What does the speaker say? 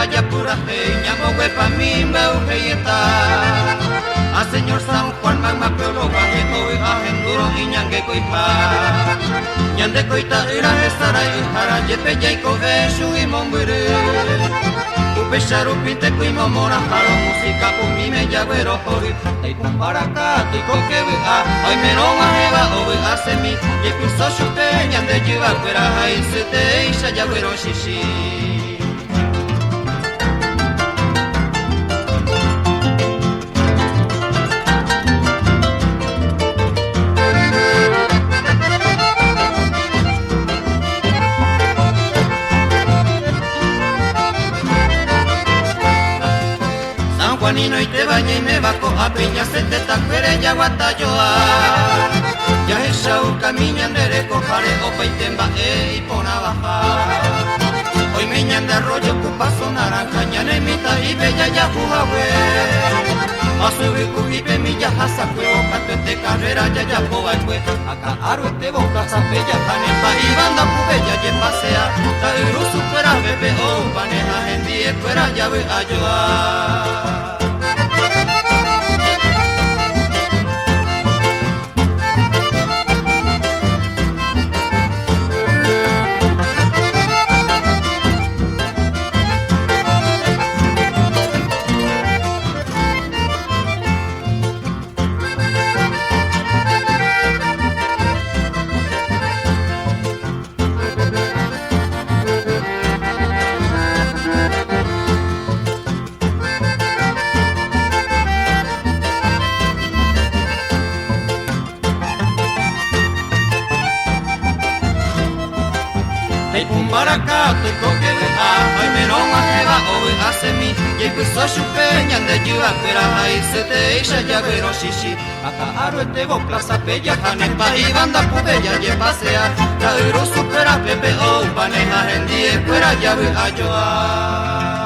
haya pura peña, moguepa mi meujeyeta. A señor San Juan magma peolo baje hoy agenduro y ñangue coipa. Ñande coita ira estará y jara yepe yaiko eshu y mombure. Upesharu pinte kuimo mora jaro música umi me llagüero hori. Ay kumbaraka tu kokewe a ay menoma heba owe asemi. Y piso shupe ñande yuva fuera ay sete isha llagüero shishi. Juanino y te baña y me bajo a piña se te tacuere ya guatayoa. Ya es shau camina andere cojare opa y temba y pona baja. Hoy me ñanda rollo con paso naranja ñane mita y bella ya jujawe. A subir cujipe mi ya hasa cuevo canto este carrera ya ya poa cue. Acá aro este boca sa bella canepa y banda pubella ya pasea. Ta irusu fuera bebe o paneja hendie fuera ya ve ayoa. Maracatu y coquebe ay menoma heba owe asemi y piso shupe ñande yuva fuera ay sete isha llagüero shishi. Acá aro este bo plaza bella canepa y banda pubella ye pasea. La supera pepe o paneja hendie fuera llave ayoa.